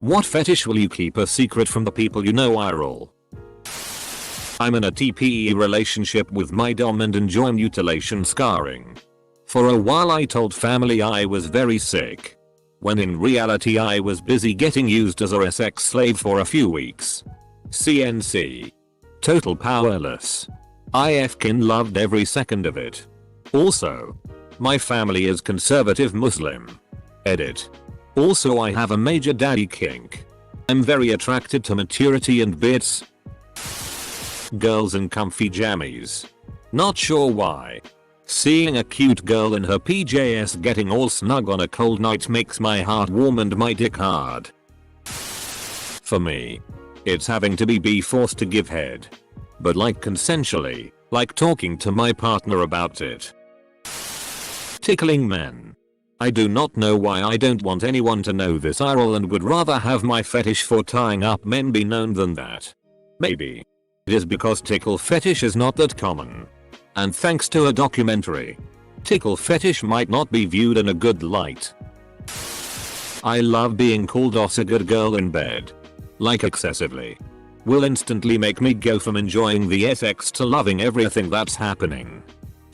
What fetish will you keep a secret from the people you know, IRL? I'm in a TPE relationship with my dom and enjoy mutilation scarring. For a while I told family I was very sick, when in reality I was busy getting used as a sex slave for a few weeks. CNC. Total powerless. I fkin loved every second of it. Also, my family is conservative Muslim. Edit. Also, I have a major daddy kink. I'm very attracted to maturity and bits. Girls in comfy jammies. Not sure why. Seeing a cute girl in her PJs getting all snug on a cold night makes my heart warm and my dick hard. For me, it's having to be forced to give head. But like consensually, like talking to my partner about it. Tickling men. I do not know why I don't want anyone to know this IRL and would rather have my fetish for tying up men be known than that. Maybe it is because tickle fetish is not that common. And thanks to a documentary, tickle fetish might not be viewed in a good light. I love being called a good girl in bed. Like excessively. Will instantly make me go from enjoying the sex to loving everything that's happening.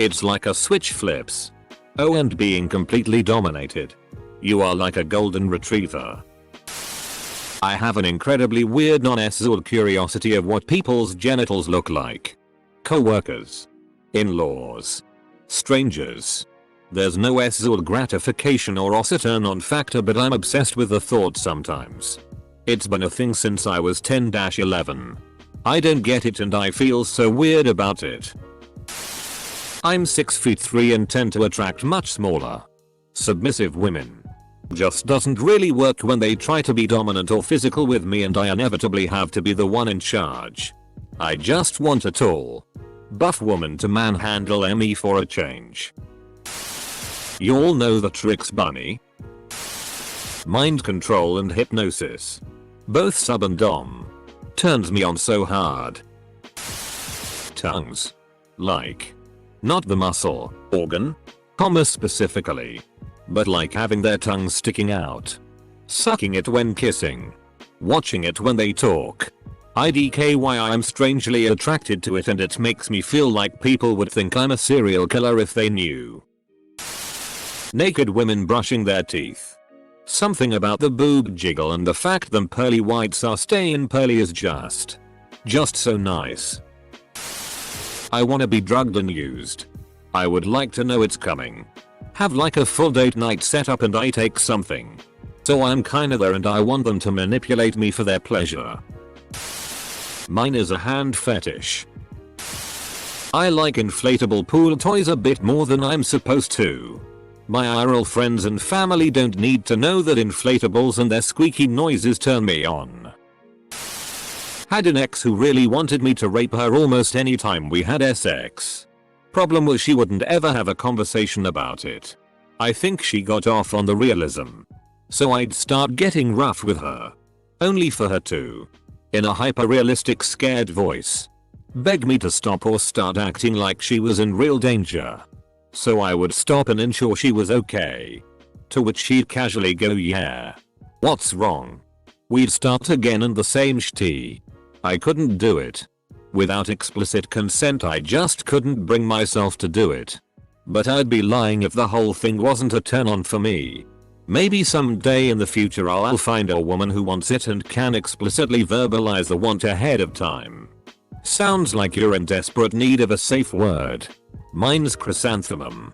It's like a switch flips. Oh, and being completely dominated. You are like a golden retriever. I have an incredibly weird non-sexual curiosity of what people's genitals look like. Co-workers. In-laws. Strangers. There's no sexual gratification or turn on factor, but I'm obsessed with the thought sometimes. It's been a thing since I was 10-11. I don't get it and I feel so weird about it. I'm 6'3" and tend to attract much smaller, submissive women. Just doesn't really work when they try to be dominant or physical with me and I inevitably have to be the one in charge. I just want a tall, buff woman to manhandle me for a change. You all know the tricks, bunny. Mind control and hypnosis. Both sub and dom. Turns me on so hard. Tongues. Like. Not the muscle, organ, comma specifically. But like having their tongues sticking out. Sucking it when kissing. Watching it when they talk. IDKY I'm strangely attracted to it and it makes me feel like people would think I'm a serial killer if they knew. Naked women brushing their teeth. Something about the boob jiggle and the fact them pearly whites are staying pearly is just so nice. I wanna be drugged and used. I would like to know it's coming. Have like a full date night set up and I take something. So I'm kinda there and I want them to manipulate me for their pleasure. Mine is a hand fetish. I like inflatable pool toys a bit more than I'm supposed to. My IRL friends and family don't need to know that inflatables and their squeaky noises turn me on. Had an ex who really wanted me to rape her almost any time we had sex. Problem was she wouldn't ever have a conversation about it. I think she got off on the realism. So I'd start getting rough with her. Only for her to, in a hyper-realistic scared voice, beg me to stop or start acting like she was in real danger. So I would stop and ensure she was okay. To which she'd casually go, yeah. What's wrong? We'd start again and the same shitty. I couldn't do it. Without explicit consent I just couldn't bring myself to do it. But I'd be lying if the whole thing wasn't a turn on for me. Maybe someday in the future I'll find a woman who wants it and can explicitly verbalize the want ahead of time. Sounds like you're in desperate need of a safe word. Mine's chrysanthemum.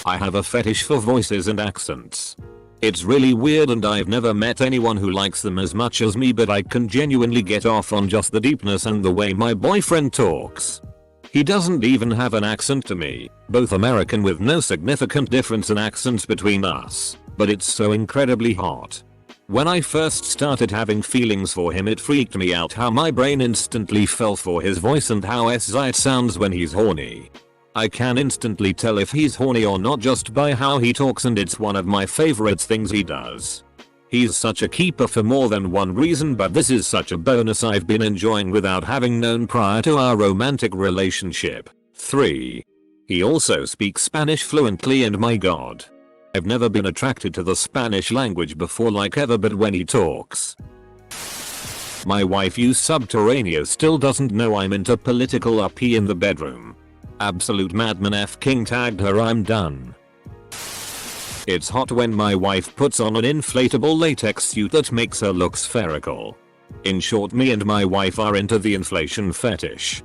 I have a fetish for voices and accents. It's really weird and I've never met anyone who likes them as much as me, but I can genuinely get off on just the deepness and the way my boyfriend talks. He doesn't even have an accent to me, both American with no significant difference in accents between us, but it's so incredibly hot. When I first started having feelings for him it freaked me out how my brain instantly fell for his voice and how it sounds when he's horny. I can instantly tell if he's horny or not just by how he talks, and it's one of my favorite things he does. He's such a keeper for more than one reason, but this is such a bonus I've been enjoying without having known prior to our romantic relationship. 3. He also speaks Spanish fluently and my god. I've never been attracted to the Spanish language before like ever, but when he talks. My wife you subterraneous still doesn't know I'm into political RP in the bedroom. Absolute madman F King tagged her, I'm done. It's hot when my wife puts on an inflatable latex suit that makes her look spherical. In short, me and my wife are into the inflation fetish.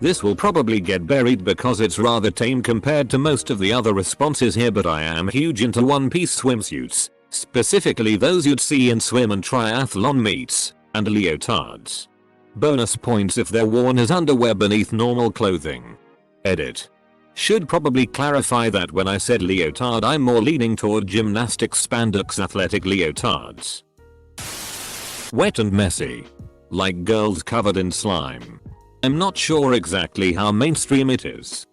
This will probably get buried because it's rather tame compared to most of the other responses here, but I am huge into one-piece swimsuits, specifically those you'd see in swim and triathlon meets, and leotards. Bonus points if they're worn as underwear beneath normal clothing. Edit. Should probably clarify that when I said leotard I'm more leaning toward gymnastics spandex athletic leotards. Wet and messy. Like girls covered in slime. I'm not sure exactly how mainstream it is.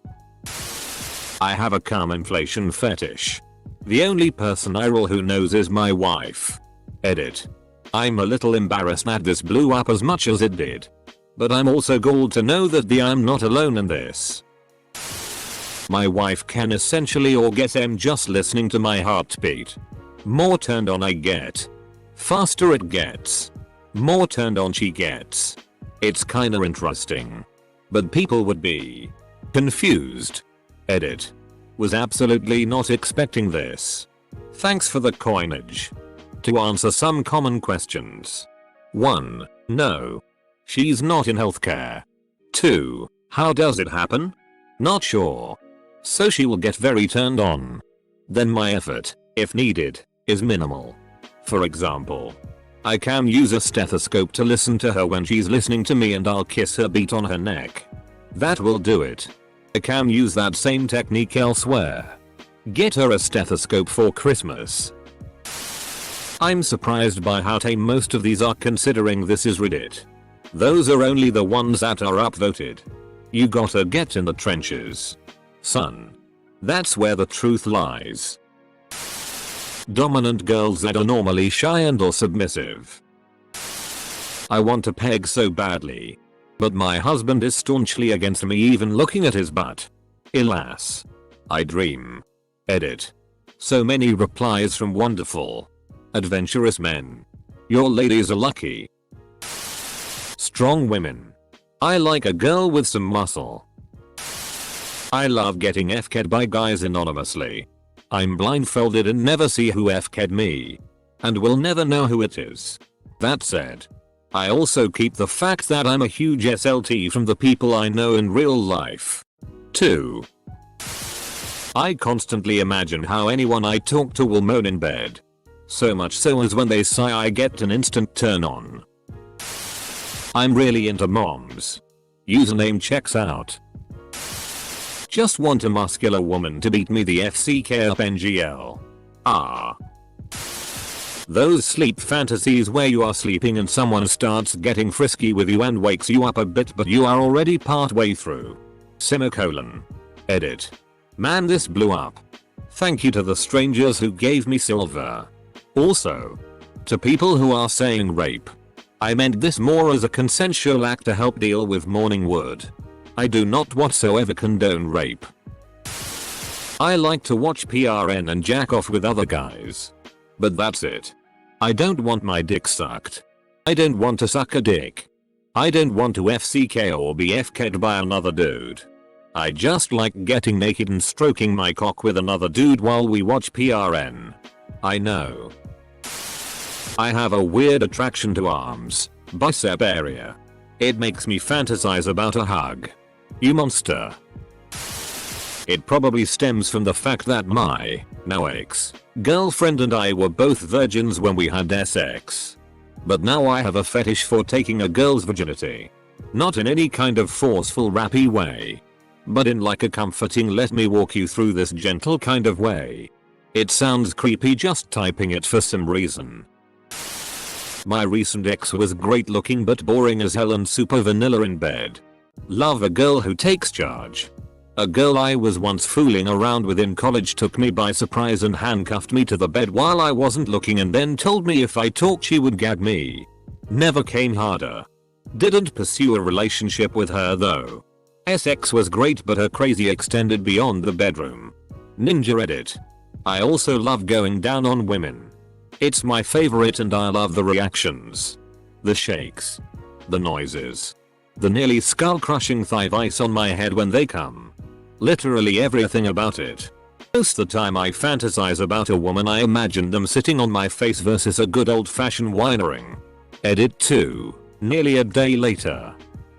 I have a cum inflation fetish. The only person IRL who knows is my wife. Edit. I'm a little embarrassed that this blew up as much as it did. But I'm also galled to know that I'm not alone in this. My wife can essentially orgasm just listening to my heartbeat. More turned on I get. Faster it gets. More turned on she gets. It's kinda interesting. But people would be confused. Edit. Was absolutely not expecting this. Thanks for the coinage. To answer some common questions. 1. No. She's not in healthcare. 2. How does it happen? Not sure. So she will get very turned on. Then my effort, if needed, is minimal. For example, I can use a stethoscope to listen to her when she's listening to me and I'll kiss her beat on her neck. That will do it. I can use that same technique elsewhere. Get her a stethoscope for Christmas. I'm surprised by how tame most of these are considering this is Reddit. Those are only the ones that are upvoted. You gotta get in the trenches, son. That's where the truth lies. Dominant girls that are normally shy and or submissive. I want to peg so badly. But my husband is staunchly against me even looking at his butt. Alas. I dream. Edit. So many replies from wonderful, adventurous men. Your ladies are lucky. Strong women. I like a girl with some muscle. I love getting FK'd by guys anonymously. I'm blindfolded and never see who FK'd me. And will never know who it is. That said, I also keep the fact that I'm a huge SLT from the people I know in real life. 2. I constantly imagine how anyone I talk to will moan in bed. So much so as when they sigh I get an instant turn on. I'm really into moms. Username checks out. Just want a muscular woman to beat me the FCK up NGL. Ah. Those sleep fantasies where you are sleeping and someone starts getting frisky with you and wakes you up a bit but you are already part way through. Semicolon. Edit. Man, this blew up. Thank you to the strangers who gave me silver. Also, to people who are saying rape. I meant this more as a consensual act to help deal with morning wood. I do not whatsoever condone rape. I like to watch PRN and jack off with other guys. But that's it. I don't want my dick sucked. I don't want to suck a dick. I don't want to FCK or be FK'd by another dude. I just like getting naked and stroking my cock with another dude while we watch PRN. I know. I have a weird attraction to arms, bicep area. It makes me fantasize about a hug. You monster. It probably stems from the fact that my, now ex-girlfriend and I were both virgins when we had sex. But now I have a fetish for taking a girl's virginity. Not in any kind of forceful rappy way. But in like a comforting let me walk you through this gentle kind of way. It sounds creepy just typing it for some reason. My recent ex was great looking but boring as hell and super vanilla in bed. Love a girl who takes charge. A girl I was once fooling around with in college took me by surprise and handcuffed me to the bed while I wasn't looking and then told me if I talked she would gag me. Never came harder. Didn't pursue a relationship with her though. SX was great but her crazy extended beyond the bedroom. Ninja edit. I also love going down on women. It's my favorite and I love the reactions. The shakes. The noises. The nearly skull-crushing thigh vice on my head when they come. Literally everything about it. Most the time I fantasize about a woman, I imagine them sitting on my face versus a good old-fashioned whinering. Edit 2. Nearly a day later.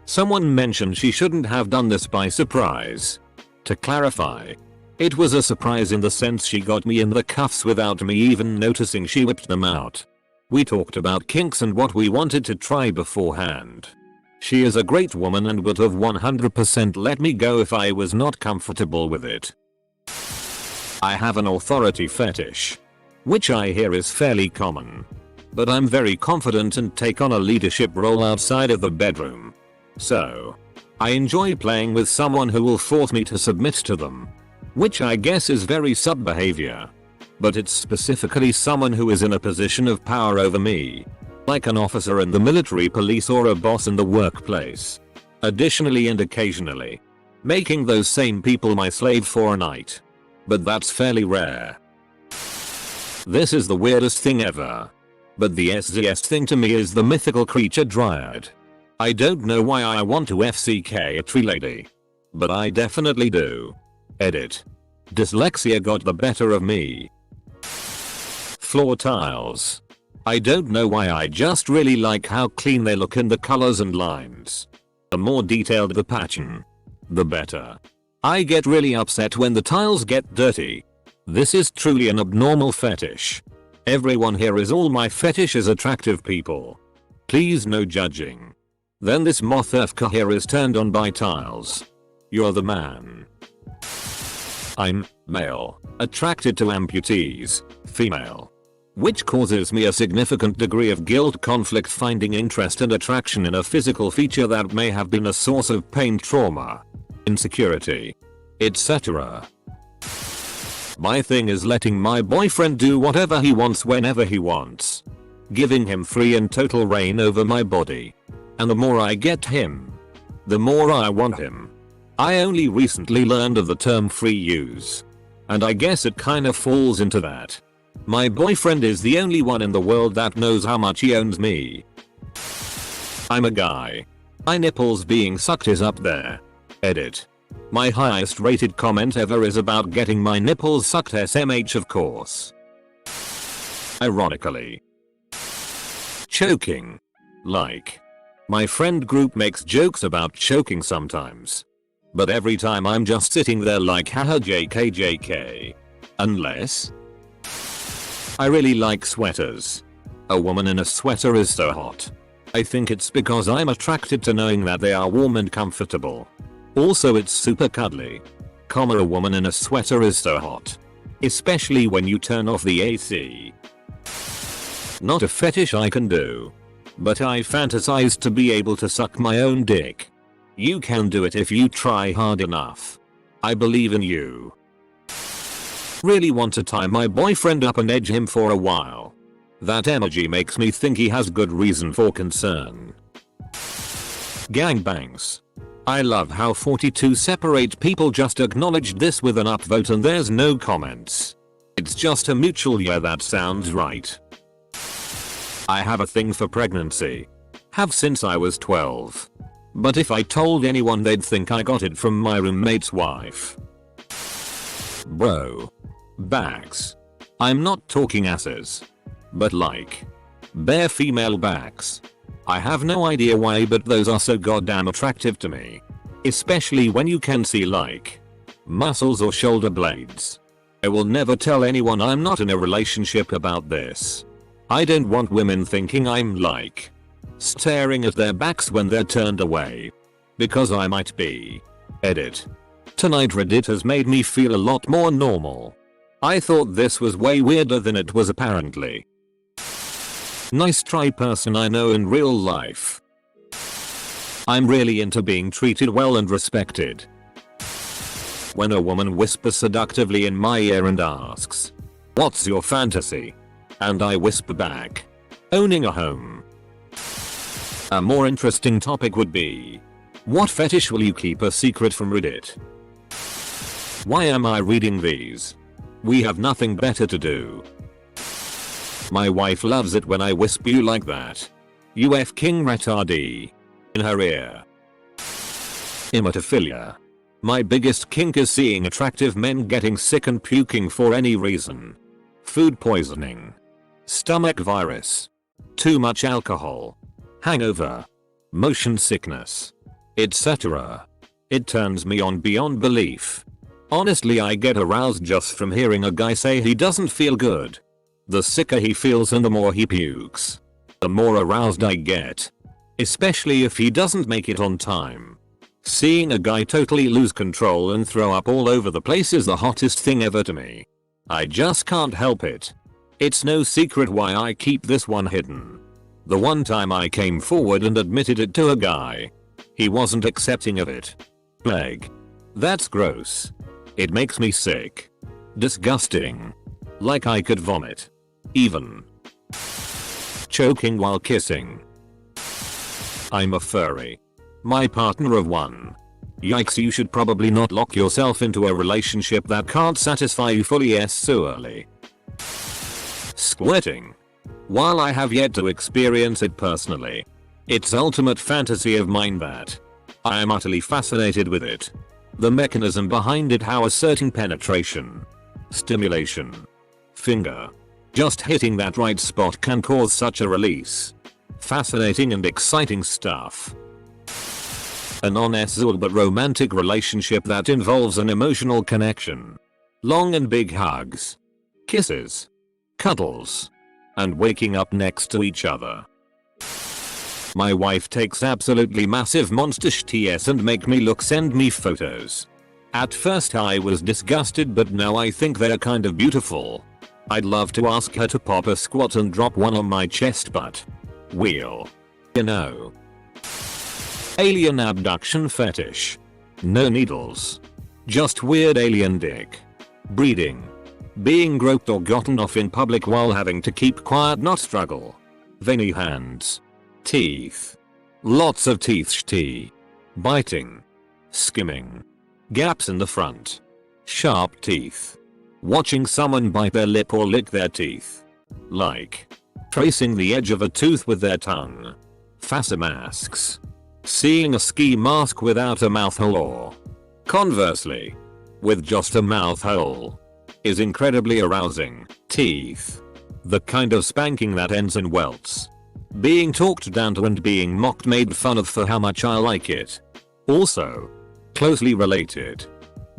Someone mentioned she shouldn't have done this by surprise. To clarify, it was a surprise in the sense she got me in the cuffs without me even noticing she whipped them out. We talked about kinks and what we wanted to try beforehand. She is a great woman and would have 100% let me go if I was not comfortable with it. I have an authority fetish, which I hear is fairly common. But I'm very confident and take on a leadership role outside of the bedroom. So, I enjoy playing with someone who will force me to submit to them. Which I guess is very sub behavior. But it's specifically someone who is in a position of power over me. Like an officer in the military police or a boss in the workplace. Additionally and occasionally. Making those same people my slave for a night. But that's fairly rare. This is the weirdest thing ever. But the SZS thing to me is the mythical creature dryad. I don't know why I want to FCK a tree lady. But I definitely do. Edit. Dyslexia got the better of me. Floor tiles. I don't know why, I just really like how clean they look and the colors and lines. The more detailed the pattern, the better. I get really upset when the tiles get dirty. This is truly an abnormal fetish. Everyone here is all my fetish is attractive people. Please no judging. Then this moth FK here is turned on by tiles. You're the man. I'm male, attracted to amputees, female. Which causes me a significant degree of guilt, conflict, finding interest and attraction in a physical feature that may have been a source of pain, trauma, insecurity, etc. My thing is letting my boyfriend do whatever he wants whenever he wants. Giving him free and total reign over my body. And the more I get him, the more I want him. I only recently learned of the term free use. And I guess it kinda falls into that. My boyfriend is the only one in the world that knows how much he owns me. I'm a guy. My nipples being sucked is up there. Edit. My highest rated comment ever is about getting my nipples sucked, SMH of course. Ironically. Choking. Like. My friend group makes jokes about choking sometimes. But every time I'm just sitting there like haha JK. Unless. I really like sweaters. A woman in a sweater is so hot. I think it's because I'm attracted to knowing that they are warm and comfortable. Also it's super cuddly. A woman in a sweater is so hot. Especially when you turn off the AC. Not a fetish I can do. But I fantasize to be able to suck my own dick. You can do it if you try hard enough. I believe in you. Really want to tie my boyfriend up and edge him for a while. That energy makes me think he has good reason for concern. Gangbangs. I love how 42 separate people just acknowledged this with an upvote and there's no comments. It's just a mutual yeah, that sounds right. I have a thing for pregnancy. Have since I was 12. But if I told anyone they'd think I got it from my roommate's wife. Bro. Backs. I'm not talking asses. But like. Bare female backs. I have no idea why, but those are so goddamn attractive to me. Especially when you can see like. Muscles or shoulder blades. I will never tell anyone I'm not in a relationship about this. I don't want women thinking I'm like. Staring at their backs when they're turned away. Because I might be. Edit. Tonight Reddit has made me feel a lot more normal. I thought this was way weirder than it was apparently. Nice try, person I know in real life. I'm really into being treated well and respected. When a woman whispers seductively in my ear and asks, "What's your fantasy?" And I whisper back, "Owning a home." A more interesting topic would be, what fetish will you keep a secret from Reddit? Why am I reading these? We have nothing better to do. My wife loves it when I whisper you like that. You king retardee. In her ear. Emetophilia. My biggest kink is seeing attractive men getting sick and puking for any reason. Food poisoning. Stomach virus. Too much alcohol. Hangover. Motion sickness. Etc. It turns me on beyond belief. Honestly, I get aroused just from hearing a guy say he doesn't feel good. The sicker he feels and the more he pukes, the more aroused I get. Especially if he doesn't make it on time. Seeing a guy totally lose control and throw up all over the place is the hottest thing ever to me. I just can't help it. It's no secret why I keep this one hidden. The one time I came forward and admitted it to a guy, he wasn't accepting of it. Plague. That's gross. It makes me sick. Disgusting. Like I could vomit. Even. Choking while kissing. I'm a furry. My partner of one. Yikes, you should probably not lock yourself into a relationship that can't satisfy you fully so early. Squirting. While I have yet to experience it personally, it's ultimate fantasy of mine that I am utterly fascinated with it. The mechanism behind it, how asserting penetration, stimulation, finger, just hitting that right spot can cause such a release. Fascinating and exciting stuff. A non-sexual but romantic relationship that involves an emotional connection. Long and big hugs. Kisses. Cuddles. And waking up next to each other. My wife takes absolutely massive monster shits and make me look, send me photos. At first I was disgusted, but now I think they're kind of beautiful. I'd love to ask her to pop a squat and drop one on my chest, but we'll, you know. Alien abduction fetish. No needles. Just weird alien dick. Breeding. Being groped or gotten off in public while having to keep quiet, not struggle. Veiny hands. Teeth. Lots of teeth. Biting. Skimming. Gaps in the front. Sharp teeth. Watching someone bite their lip or lick their teeth. Like tracing the edge of a tooth with their tongue. Face masks. Seeing a ski mask without a mouth hole, or conversely, with just a mouth hole, is incredibly arousing. Teeth. The kind of spanking that ends in welts. Being talked down to and being mocked, made fun of for how much I like it. Also, closely related.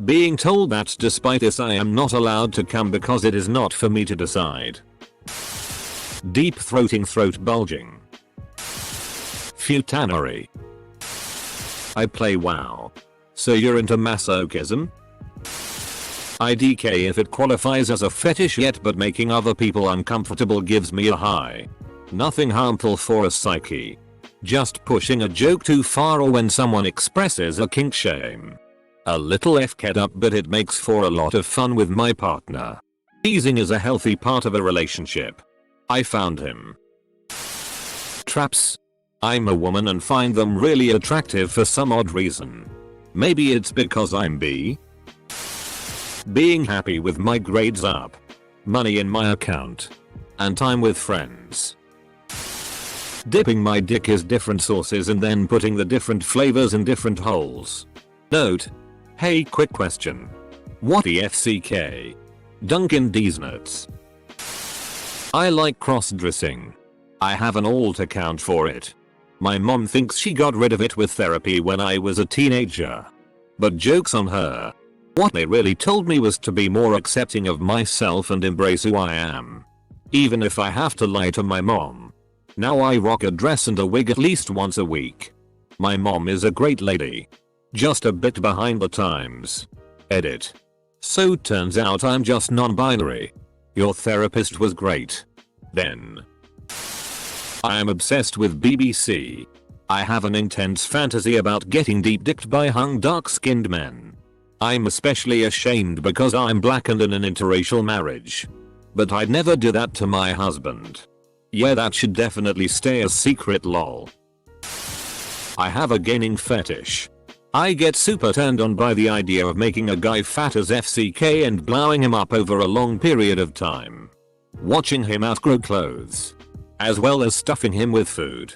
Being told that despite this I am not allowed to come because it is not for me to decide. Deep throating, throat bulging. Futanery. I play WoW. So you're into masochism? IDK if it qualifies as a fetish yet, but making other people uncomfortable gives me a high. Nothing harmful for a psyche. Just pushing a joke too far, or when someone expresses a kink shame. A little f-ked up, but it makes for a lot of fun with my partner. Teasing is a healthy part of a relationship. I found him. Traps. I'm a woman and find them really attractive for some odd reason. Maybe it's because I'm B. Being happy with my grades up, money in my account, and time with friends. Dipping my dick is different sauces and then putting the different flavors in different holes. Note. Hey, quick question. What the FCK? Dunkin' D's nuts. I like cross-dressing. I have an alt account for it. My mom thinks she got rid of it with therapy when I was a teenager. But joke's on her. What they really told me was to be more accepting of myself and embrace who I am. Even if I have to lie to my mom. Now I rock a dress and a wig at least once a week. My mom is a great lady. Just a bit behind the times. Edit. So turns out I'm just non-binary. Your therapist was great. Then. I am obsessed with BBC. I have an intense fantasy about getting deep dicked by hung dark-skinned men. I'm especially ashamed because I'm black and in an interracial marriage. But I'd never do that to my husband. Yeah, that should definitely stay a secret, lol. I have a gaming fetish. I get super turned on by the idea of making a guy fat as FCK and blowing him up over a long period of time. Watching him outgrow clothes. As well as stuffing him with food.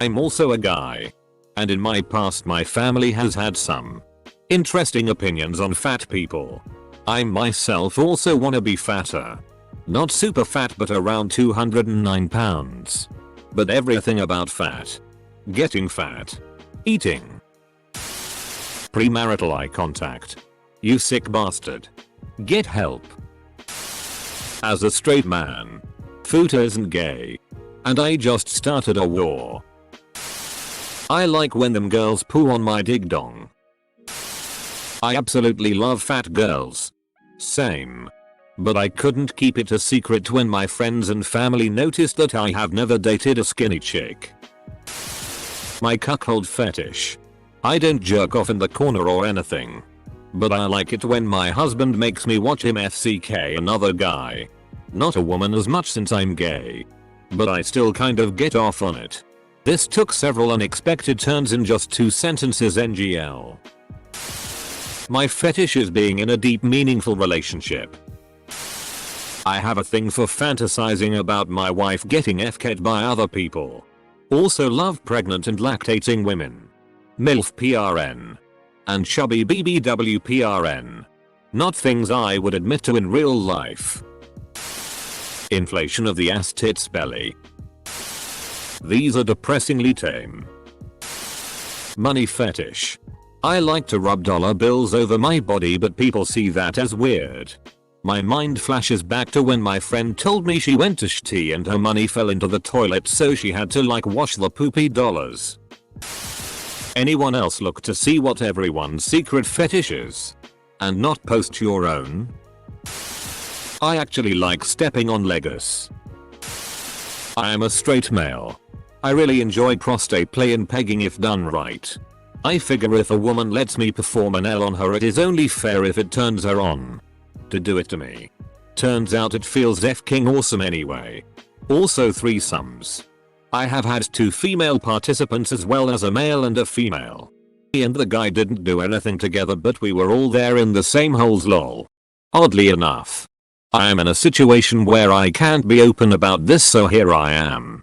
I'm also a guy. And in my past my family has had some interesting opinions on fat people. I myself also wanna be fatter. Not super fat but around 209 pounds. But everything about fat. Getting fat. Eating. Premarital eye contact. You sick bastard. Get help. As a straight man. Futa isn't gay. And I just started a war. I like when them girls poo on my dig dong. I absolutely love fat girls. Same. But I couldn't keep it a secret when my friends and family noticed that I have never dated a skinny chick. My cuckold fetish. I don't jerk off in the corner or anything. But I like it when my husband makes me watch him FCK another guy. Not a woman as much since I'm gay. But I still kind of get off on it. This took several unexpected turns in just 2 sentences NGL. My fetish is being in a deep meaningful relationship. I have a thing for fantasizing about my wife getting FK'd by other people. Also love pregnant and lactating women. MILF PRN. And chubby BBW PRN. Not things I would admit to in real life. Inflation of the ass tits belly. These are depressingly tame. Money fetish. I like to rub dollar bills over my body but people see that as weird. My mind flashes back to when my friend told me she went to shti and her money fell into the toilet so she had to like wash the poopy dollars. Anyone else look to see what everyone's secret fetish is? And not post your own? I actually like stepping on Legos. I am a straight male. I really enjoy prostate play and pegging if done right. I figure if a woman lets me perform an L on her it is only fair if it turns her on. To do it to me. Turns out it feels f-king awesome anyway. Also threesomes. I have had 2 female participants as well as a male and a female. Me and the guy didn't do anything together but we were all there in the same holes lol. Oddly enough. I am in a situation where I can't be open about this so here I am.